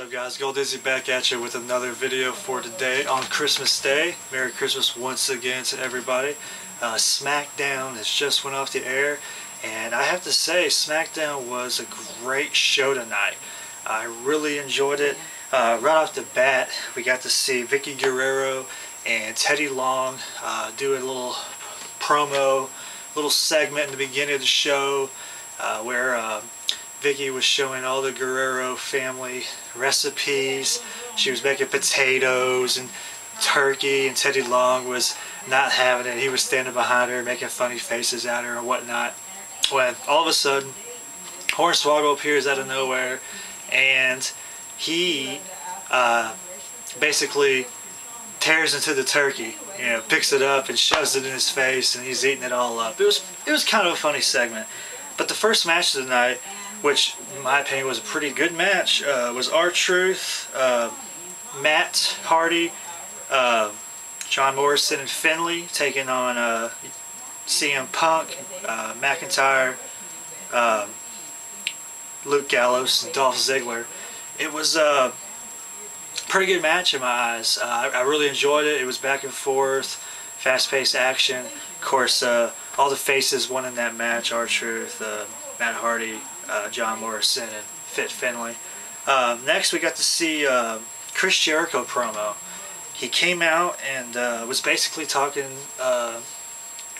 up, guys? Gold Dizzy back at you with another video for today on Christmas Day. Merry Christmas once again to everybody. SmackDown has just went off the air, and I have to say SmackDown was a great show tonight. I really enjoyed it. Right off the bat, we got to see Vickie Guerrero and Teddy Long do a little promo, little segment in the beginning of the show where Vickie was showing all the Guerrero family recipes. She was making potatoes and turkey, and Teddy Long was not having it. He was standing behind her making funny faces at her and whatnot, when all of a sudden Hornswoggle appears out of nowhere, and he basically tears into the turkey, picks it up and shoves it in his face, and he's eating it all up. It was kind of a funny segment. But the first match of the night, which in my opinion was a pretty good match, was R-Truth, Matt Hardy, John Morrison and Finlay taking on CM Punk, McIntyre, Luke Gallows, and Dolph Ziggler. It was a pretty good match in my eyes. I really enjoyed it. It was back and forth, fast-paced action. Of course, all the faces won in that match: R-Truth, Matt Hardy, John Morrison, and Fit Finlay. Next, we got to see Chris Jericho promo. He came out and was basically talking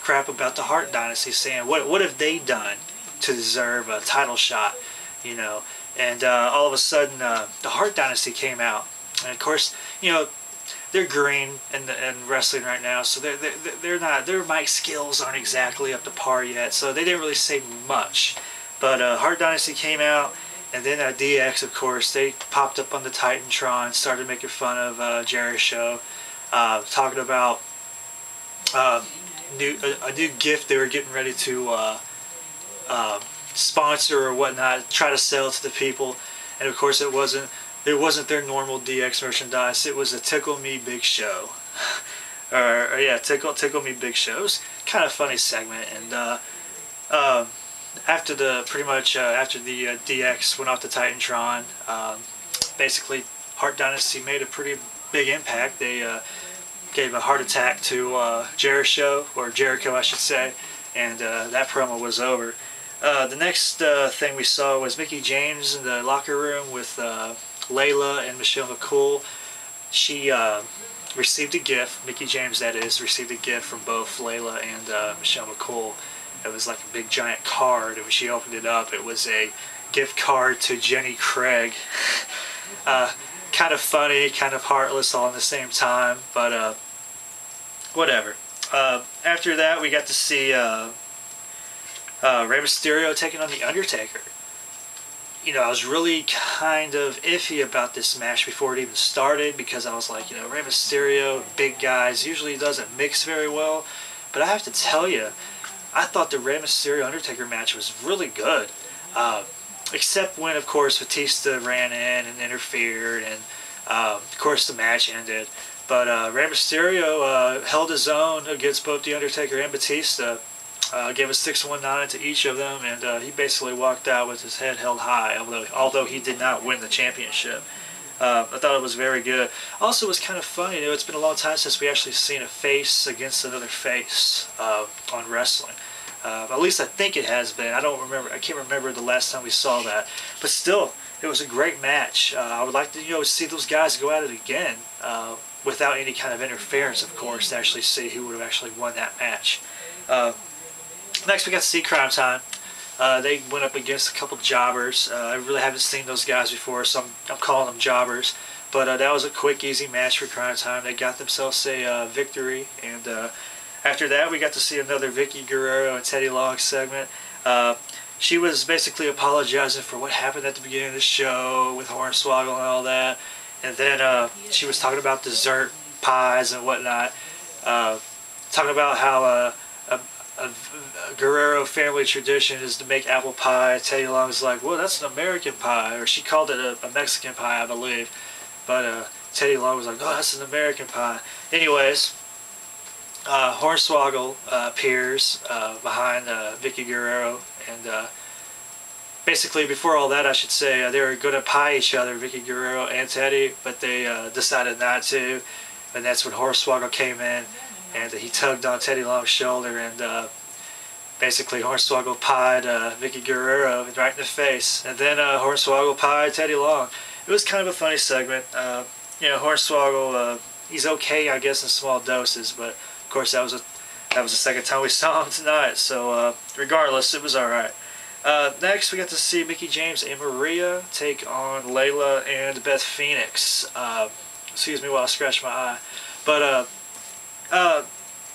crap about the Hart Dynasty, saying what have they done to deserve a title shot, And all of a sudden, the Hart Dynasty came out, and of course, they're green in wrestling right now, so they're not, their mic skills aren't exactly up to par yet, so they didn't really say much. But Hart Dynasty came out, and then DX, of course, they popped up on the Titantron, started making fun of Jericho, talking about a new gift they were getting ready to sponsor or whatnot, try to sell to the people. And of course, it wasn't their normal DX merchandise. It was a Tickle Me Big Show, or yeah, Tickle Me Big Show. It was kind of a funny segment, and after the DX went off the Titantron, basically Hart Dynasty made a pretty big impact. They gave a heart attack to Jericho I should say, and that promo was over. The next thing we saw was Mickie James in the locker room with Layla and Michelle McCool. She received a gift, Mickie James that is, received a gift from both Layla and Michelle McCool. It was like a big giant card, and when she opened it up, it was a gift card to Jenny Craig. Kind of funny, kind of heartless all at the same time, but whatever. After that, we got to see Rey Mysterio taking on the Undertaker. I was really kind of iffy about this match before it even started, because I was like, Rey Mysterio, big guys, usually doesn't mix very well. But I have to tell you, I thought the Rey Mysterio Undertaker match was really good. Except when, of course, Batista ran in and interfered, and of course the match ended. But Rey Mysterio held his own against both the Undertaker and Batista. Gave a 619 to each of them, and he basically walked out with his head held high, although he did not win the championship. I thought it was very good. Also, it was kind of funny. It's been a long time since we actually seen a face against another face on wrestling. At least I think it has been. I don't remember. I can't remember the last time we saw that. But still, it was a great match. I would like to, see those guys go at it again, without any kind of interference, of course, to actually see who would have actually won that match. Next, we got to see Crime Time. They went up against a couple jobbers. I really haven't seen those guys before, so I'm calling them jobbers. But that was a quick, easy match for Crime Time. They got themselves a victory. And after that, we got to see another Vickie Guerrero and Teddy Long segment. She was basically apologizing for what happened at the beginning of the show with Hornswoggle and all that. And then she was talking about dessert pies and whatnot. Talking about how a Guerrero family tradition is to make apple pie. Teddy Long's like, well, that's an American pie, or she called it a Mexican pie, I believe. But Teddy Long was like, oh, that's an American pie. Anyways, Hornswoggle appears behind Vickie Guerrero, and basically, before all that, I should say, they were going to pie each other, Vicky Guerrero and Teddy, but they decided not to. And that's when Hornswoggle came in, and he tugged on Teddy Long's shoulder, and basically Hornswoggle pied Vicky Guerrero right in the face. And then Hornswoggle pied Teddy Long. It was kind of a funny segment. Hornswoggle, he's okay, I guess, in small doses, but of course that was the second time we saw him tonight. So regardless, it was all right. Next, we got to see Mickie James and Maria take on Layla and Beth Phoenix. Excuse me while I scratch my eye. But I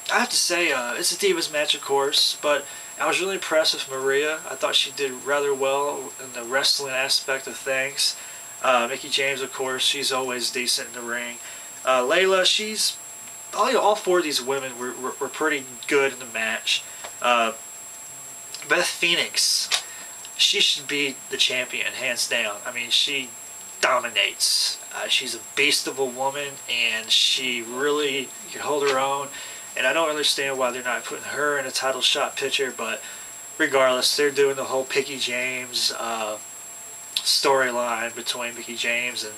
have to say, it's a Divas match, of course, but I was really impressed with Maria. I thought she did rather well in the wrestling aspect of things. Mickie James, of course, she's always decent in the ring. Layla, she's... all four of these women were pretty good in the match. Beth Phoenix, she should be the champion, hands down. I mean, she dominates. She's a beast of a woman, and she really can hold her own. And I don't understand why they're not putting her in a title shot picture, but regardless, they're doing the whole Mickie James storyline between Mickie James and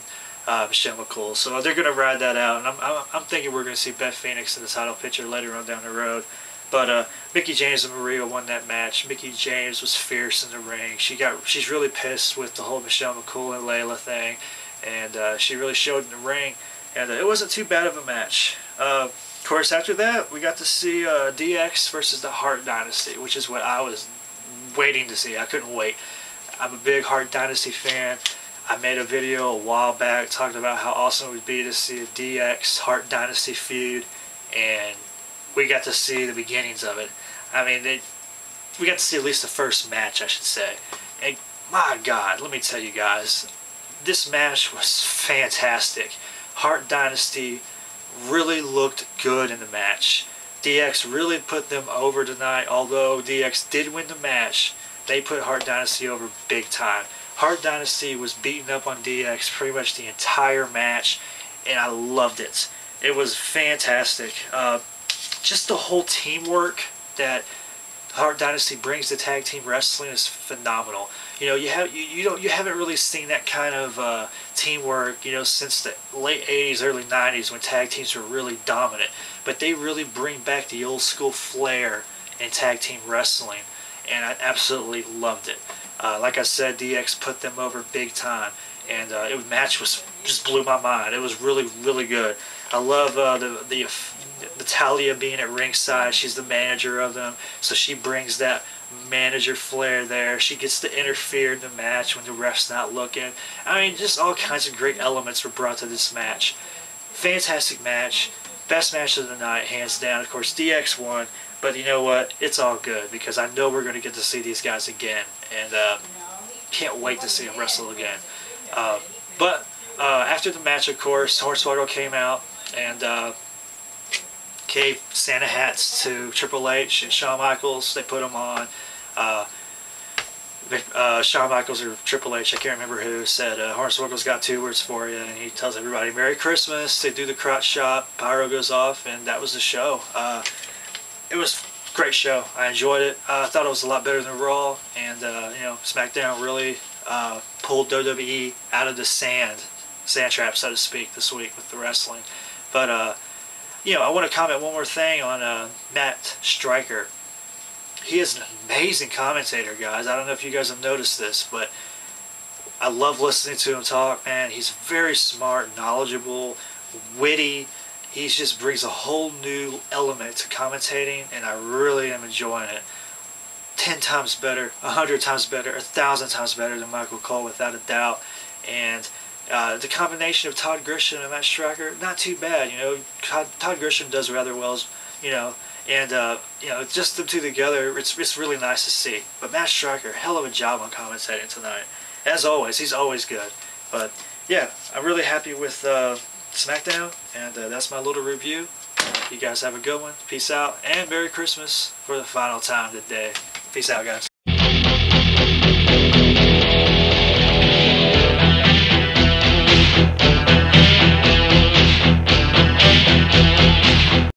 Michelle McCool. So they're going to ride that out, and I'm thinking we're going to see Beth Phoenix in the title picture later on down the road. But Mickie James and Maria won that match. Mickie James was fierce in the ring. She's really pissed with the whole Michelle McCool and Layla thing, and she really showed in the ring. And it wasn't too bad of a match. Of course, after that, we got to see DX versus the Hart Dynasty, which is what I was waiting to see. I couldn't wait. I'm a big Hart Dynasty fan. I made a video a while back talking about how awesome it would be to see a DX Hart Dynasty feud, and we got to see the beginnings of it. I mean, we got to see at least the first match, I should say. And my God, let me tell you guys, this match was fantastic. Hart Dynasty really looked good in the match. DX really put them over tonight. Although DX did win the match, they put Hart Dynasty over big time. Hart Dynasty was beating up on DX pretty much the entire match, and I loved it. It was fantastic. Just the whole teamwork that Hart Dynasty brings to tag team wrestling is phenomenal. You know, you haven't really seen that kind of teamwork, you know, since the late 80s, early 90s when tag teams were really dominant. But they really bring back the old school flair in tag team wrestling, and I absolutely loved it. Like I said, DX put them over big time, and the match just blew my mind. It was really, really good. I love the Talia being at ringside. She's the manager of them, so she brings that manager flair there. She gets to interfere in the match when the ref's not looking. I mean, just all kinds of great elements were brought to this match. Fantastic match. Best match of the night, hands down. Of course, DX won, but you know what? It's all good because I know we're going to get to see these guys again, and can't wait to see them wrestle again. But after the match, of course, Hornswoggle came out and gave Santa hats to Triple H and Shawn Michaels. They put them on. Shawn Michaels or Triple H, I can't remember who, said Hornswoggle's got 2 words for you, and he tells everybody Merry Christmas. They do the crotch shot, pyro goes off, and that was the show. It was a great show. I enjoyed it. I thought it was a lot better than Raw, and SmackDown really pulled WWE out of the sand trap, so to speak, this week with the wrestling. But I want to comment one more thing on Matt Striker. He is an amazing commentator, guys. I don't know if you guys have noticed this, but I love listening to him talk, man. He's very smart, knowledgeable, witty. He just brings a whole new element to commentating, and I really am enjoying it. 10 times better, 100 times better, 1,000 times better than Michael Cole, without a doubt. And the combination of Todd Grisham and Matt Striker, not too bad. You know, Todd Grisham does rather well, and just them two together, it's really nice to see. But Matt Striker, hell of a job on commentating tonight. As always, he's always good. But yeah, I'm really happy with SmackDown, and that's my little review. You guys have a good one. Peace out, and Merry Christmas for the final time today. Peace out, guys.